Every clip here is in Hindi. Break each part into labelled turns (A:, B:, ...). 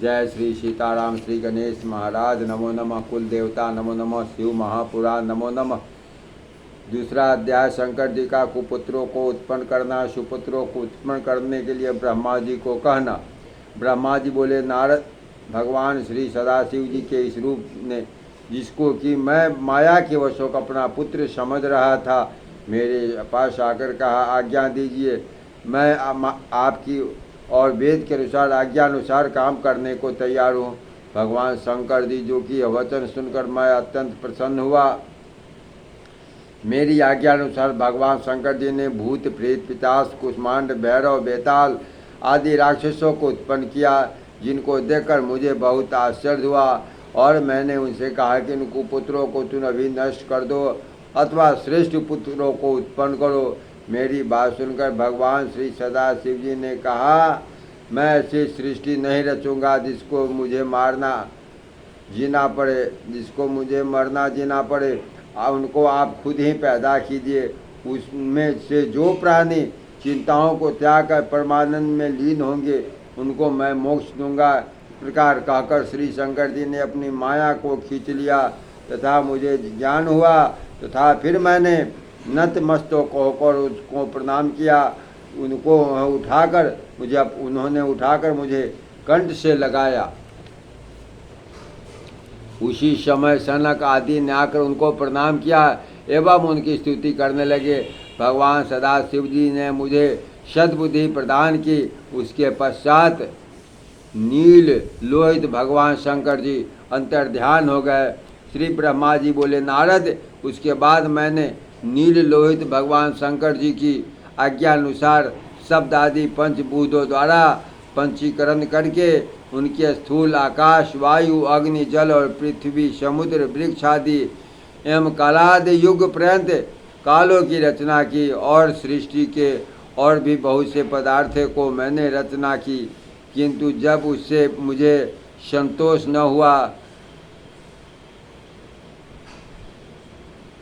A: जय श्री सीताराम श्री गणेश महाराज नमो नमः। कुल देवता नमो नमः। शिव महापुराण नमो नमः। दूसरा अध्याय शंकर जी का कुपुत्रों को उत्पन्न करना। सुपुत्रों को उत्पन्न करने के लिए ब्रह्मा जी को कहना। ब्रह्मा जी बोले, नारद, भगवान श्री सदाशिव जी के इस रूप ने जिसको कि मैं माया के वशों का अपना पुत्र समझ रहा था, मेरे पास आकर कहा, आज्ञा दीजिए, मैं आपकी और वेद के अनुसार आज्ञा अनुसार काम करने को तैयार हूँ। भगवान शंकर जी जो कि वचन सुनकर मैं अत्यंत प्रसन्न हुआ। मेरी आज्ञा अनुसार भगवान शंकर जी ने भूत, प्रेत, पिशाच, कुष्मांड, भैरव, बेताल आदि राक्षसों को उत्पन्न किया, जिनको देखकर मुझे बहुत आश्चर्य हुआ। और मैंने उनसे कहा कि इन कुपुत्रों को तुम अभी नष्ट कर दो अथवा श्रेष्ठ पुत्रों को उत्पन्न करो। मेरी बात सुनकर भगवान श्री सदाशिव जी ने कहा, मैं ऐसी सृष्टि नहीं रचूंगा जिसको मुझे मारना जीना पड़े, जिसको मुझे मरना जीना पड़े। उनको आप खुद ही पैदा कीजिए। उसमें से जो प्राणी चिंताओं को त्याग कर परमानंद में लीन होंगे उनको मैं मोक्ष दूंगा। इस प्रकार कहकर श्री शंकर जी ने अपनी माया को खींच लिया तथा मुझे ज्ञान हुआ तथा फिर मैंने नतमस्तक होकर उसको प्रणाम किया। उनको उन्होंने उठाकर मुझे कंठ से लगाया। उसी समय सनक आदि ने आकर उनको प्रणाम किया एवं उनकी स्तुति करने लगे। भगवान सदाशिव जी ने मुझे सद्बुद्धि प्रदान की। उसके पश्चात नील लोहित भगवान शंकर जी अंतर्ध्यान हो गए। श्री ब्रह्मा जी बोले, नारद, उसके बाद मैंने नील लोहित भगवान शंकर जी की आज्ञा अनुसार शब्द आदि पंचभूतों द्वारा पंचीकरण करके उनके स्थूल आकाश, वायु, अग्नि, जल और पृथ्वी, समुद्र, वृक्ष आदि एवं कालादि युग पर्यंत कालों की रचना की। और सृष्टि के और भी बहुत से पदार्थ को मैंने रचना की, किंतु जब उससे मुझे संतोष न हुआ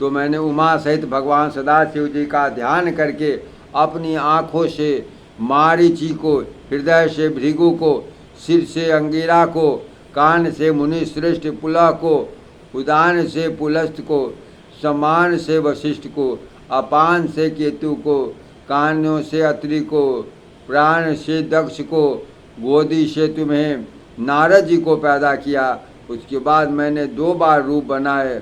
A: तो मैंने उमा सहित भगवान सदाशिव जी का ध्यान करके अपनी आँखों से मारीची को, हृदय से भृगु को, सिर से अंगिरा को, कान से मुनि श्रेष्ठ पुलह को, उदान से पुलस्त को, समान से वशिष्ठ को, अपान से केतु को, कानों से अत्रि को, प्राण से दक्ष को, गोदी से तुम्हें नारद जी को पैदा किया। उसके बाद मैंने 2 बार रूप बनाए।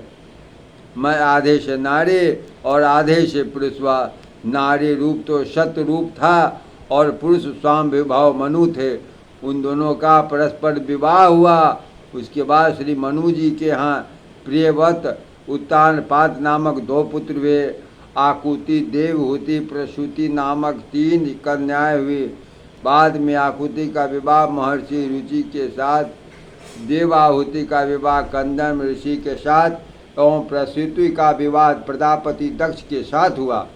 A: मैं आधे से नारी और आधे से पुरुष हुआ। नारी रूप तो सत्य रूप था और पुरुष स्वाम विभाव मनु थे। उन दोनों का परस्पर विवाह हुआ। उसके बाद श्री मनु जी के यहाँ प्रियवत उत्तानपाद नामक 2 पुत्र हुए। आकुति, देवहूति, प्रसूति नामक 3 कन्याएं हुई। बाद में आकुति का विवाह महर्षि रुचि के साथ, देवाहुति का विवाह कंदन ऋषि के साथ एवं प्रसूति का विवाह प्रजापति दक्ष के साथ हुआ।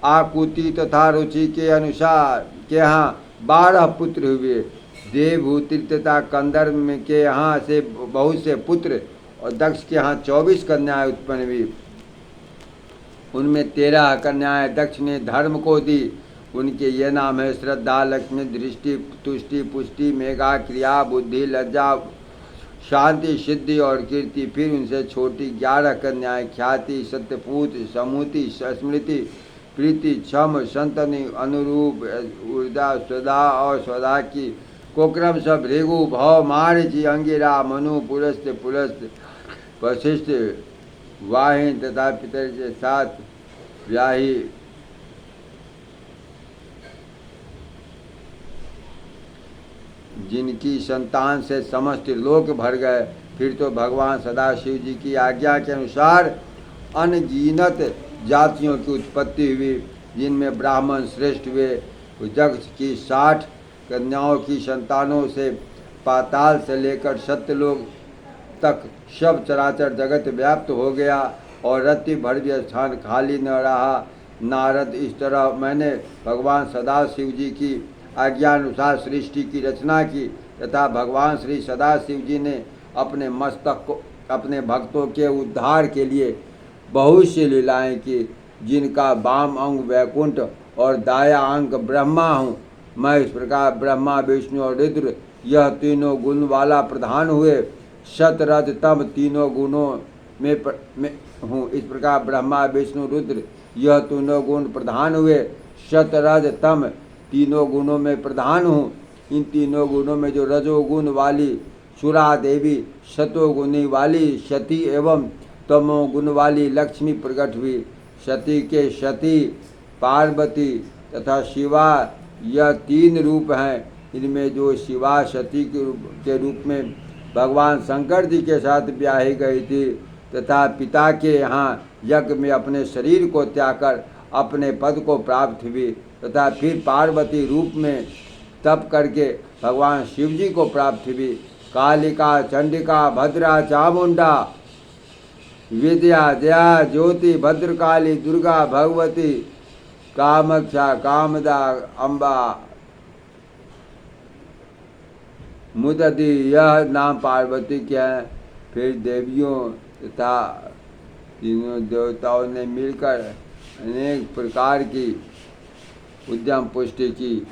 A: आकुति तथा रुचि के अनुसार के यहाँ 12 पुत्र हुए। देवहूति तथा कंदर्प के यहाँ से बहुत से पुत्र और दक्ष के यहाँ 24 कन्याएं उत्पन्न हुई। उनमें 13 कन्याएं दक्ष ने धर्म को दी। उनके ये नाम है श्रद्धा, लक्ष्मी, दृष्टि, तुष्टि, पुष्टि, मेघा, क्रिया, बुद्धि, लज्जा, शांति, सिद्धि और कीर्ति। फिर उनसे छोटी 11 कन्याएं ख्याति, सत्यपूत, समूति, स्मृति, प्रीति, क्षम, संतनि, अनुरूप, ऊर्जा, स्वदा और स्वदा की कोक्रम सब भृगु, भव, मारीचि, अंगिरा, मनु, पुलस्त, वशिष्ठ, वाहिन तथा पितर के साथ व्याही। जिनकी संतान से समस्त लोक भर गए। फिर तो भगवान सदाशिव जी की आज्ञा के अनुसार अनगिनत जातियों की उत्पत्ति हुई, जिनमें ब्राह्मण श्रेष्ठ हुए। जगत की 60 कन्याओं की संतानों से पाताल से लेकर सत्यलोक तक सब चराचर जगत व्याप्त हो गया और रति भर भी स्थान खाली न रहा। नारद, इस तरह मैंने भगवान सदाशिव जी की आज्ञानुसार सृष्टि की रचना की तथा भगवान श्री सदाशिव जी ने अपने मस्तक को अपने भक्तों के उद्धार के लिए बहुत सी लीलाएं की, जिनका वाम अंग वैकुंठ और दाया अंग ब्रह्मा हूँ। मैं इस प्रकार ब्रह्मा, विष्णु और रुद्र यह तीनों गुण वाला प्रधान हुए। शतरथ तम तीनों गुणों में हूँ। इस प्रकार ब्रह्मा विष्णु रुद्र यह तीनों गुण प्रधान हुए। शतरज तम तीनों गुणों में प्रधान हूँ। इन तीनों गुणों में जो रजोगुण वाली सुरा देवी, सतोगुणी वाली सती एवं तमोगुण वाली लक्ष्मी प्रकट हुई। सती के सती, पार्वती तथा शिवा यह तीन रूप हैं। इनमें जो शिवा सती के रूप में भगवान शंकर जी के साथ ब्याही गई थी तथा पिता के यहाँ यज्ञ में अपने शरीर को त्याग कर अपने पद को प्राप्त हुई तथा फिर पार्वती रूप में तप करके भगवान शिव जी को प्राप्त हुई। कालिका, चंडिका, भद्रा, चामुंडा, विद्या, दया, ज्योति, भद्रकाली, दुर्गा, भगवती, कामाख्या, कामदा, अम्बा, मुदती यह नाम पार्वती के हैं। फिर देवियों तथा तीनों देवताओं ने मिलकर अनेक प्रकार की उद्यम पुष्टि की।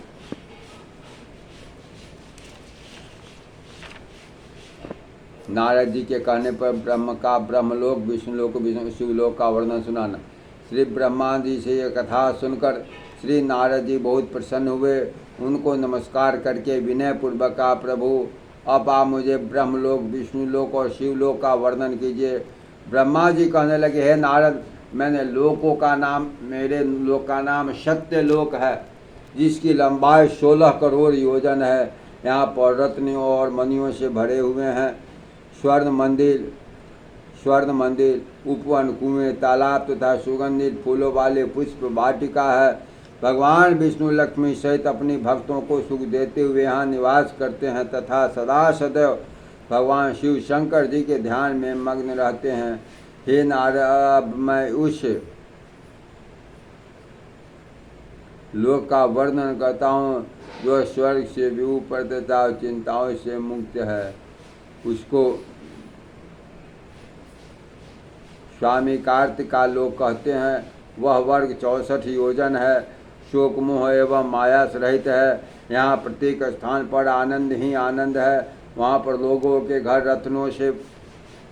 A: नारद जी के कहने पर ब्रह्म का ब्रह्मलोक, विष्णुलोक, शिवलोक का वर्णन सुनाना। श्री ब्रह्मा जी से यह कथा सुनकर श्री नारद जी बहुत प्रसन्न हुए। उनको नमस्कार करके विनय पूर्वक कहा, प्रभु अब आप मुझे ब्रह्मलोक, विष्णुलोक और शिवलोक का वर्णन कीजिए। ब्रह्मा जी कहने लगे, हे नारद, मेरे लोक का नाम सत्यलोक है, जिसकी लंबाई 16 करोड़ योजन है। यहाँ पर रत्नों और मणियों से भरे हुए हैं। स्वर्ण मंदिर, उपवन, कुएं, तालाब तथा सुगंधित फूलों वाले पुष्प वाटिका है। भगवान विष्णु लक्ष्मी सहित अपनी भक्तों को सुख देते हुए यहाँ निवास करते हैं तथा सदा सदैव भगवान शिव शंकर जी के ध्यान में मग्न रहते हैं। हे नारद, मैं उस लोक का वर्णन करता हूँ जो स्वर्ग से भी ऊपर तथा चिंताओं से मुक्त है। उसको स्वामी कार्तिक का लोक कहते हैं। वह वर्ग 64 योजन है। शोक मोह एवं माया से रहित है। यहाँ प्रत्येक स्थान पर आनंद ही आनंद है। वहाँ पर लोगों के घर रत्नों से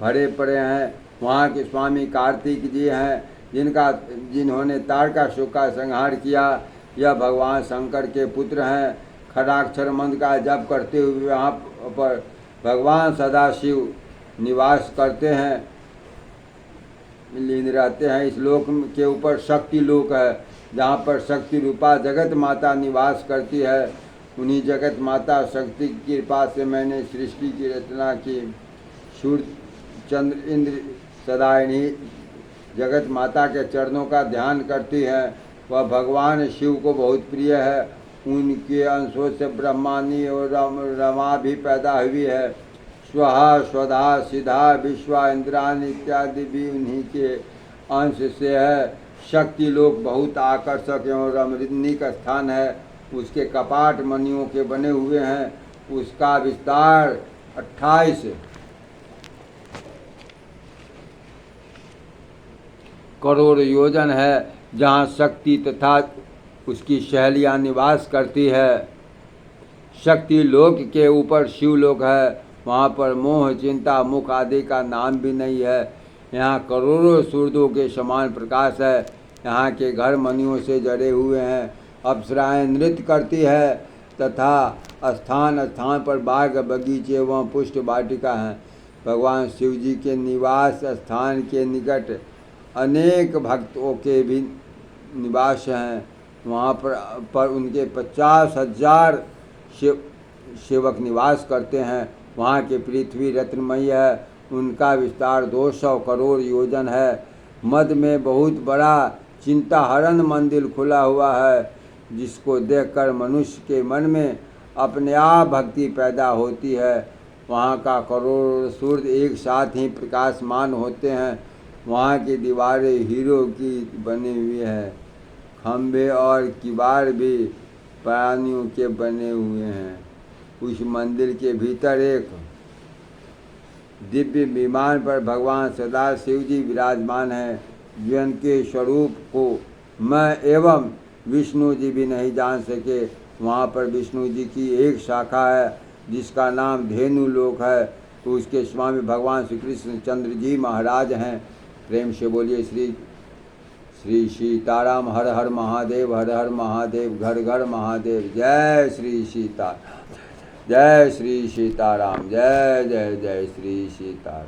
A: भरे पड़े हैं। वहाँ के स्वामी कार्तिक जी हैं, जिन्होंने तारकासुर का संहार किया। यह भगवान शंकर के पुत्र हैं। खड़ाक्षर मंत्र का जप करते हुए यहाँ पर भगवान सदाशिव निवास करते हैं, लीन रहते हैं। इस लोक के ऊपर शक्ति लोक है, जहाँ पर शक्ति रूपा जगत माता निवास करती है। उन्हीं जगत माता शक्ति की कृपा से मैंने सृष्टि की रचना की। सूर्य, चंद्र, इंद्र सदा इन्हीं जगत माता के चरणों का ध्यान करती है। वह भगवान शिव को बहुत प्रिय है। उनके अंशों से ब्रह्मानी और रमा भी पैदा हुई है। स्वहा, स्वधा, सिधा, विश्वा, इंद्रान इत्यादि भी उन्हीं के अंश से है। शक्ति लोक बहुत आकर्षक एवं रमणीक स्थान है। उसके कपाट मणियों के बने हुए हैं। उसका विस्तार 28 करोड़ योजन है, जहाँ शक्ति तथा उसकी सहेलियाँ निवास करती है। शक्ति लोक के ऊपर शिवलोक है। वहाँ पर मोह, चिंता, मुख आदि का नाम भी नहीं है। यहाँ करोड़ों सूर्यों के समान प्रकाश है। यहाँ के घर मणियों से जड़े हुए हैं। अप्सराएं नृत्य करती है तथा स्थान स्थान पर बाग, बगीचे एवं पुष्प वाटिका हैं। भगवान शिव जी के निवास स्थान के निकट अनेक भक्तों के भी निवास हैं। वहाँ पर उनके 50,000 सेवक निवास करते हैं। वहाँ की पृथ्वी रत्नमयी है। उनका विस्तार 200 करोड़ योजन है। मध्य में बहुत बड़ा चिंताहरण मंदिर खुला हुआ है, जिसको देखकर मनुष्य के मन में अपने आप भक्ति पैदा होती है। वहाँ का करोड़ सूर्य एक साथ ही प्रकाशमान होते हैं। वहाँ की दीवारें हीरो की बनी हुई है। खंभे और किवाड़ भी प्राणियों के बने हुए हैं। उस मंदिर के भीतर एक दिव्य विमान पर भगवान सदाशिव जी विराजमान हैं। जिनके स्वरूप को मैं एवं विष्णु जी भी नहीं जान सके। वहाँ पर विष्णु जी की एक शाखा है। जिसका नाम धेनु लोक है, तो उसके स्वामी भगवान श्री कृष्ण चंद्र जी महाराज हैं। प्रेम से बोलिए श्री सीताराम। हर हर महादेव, हर हर महादेव, घर घर महादेव। जय श्री सीताराम, जय श्री सीताराम, जय जय जय श्री सीताराम।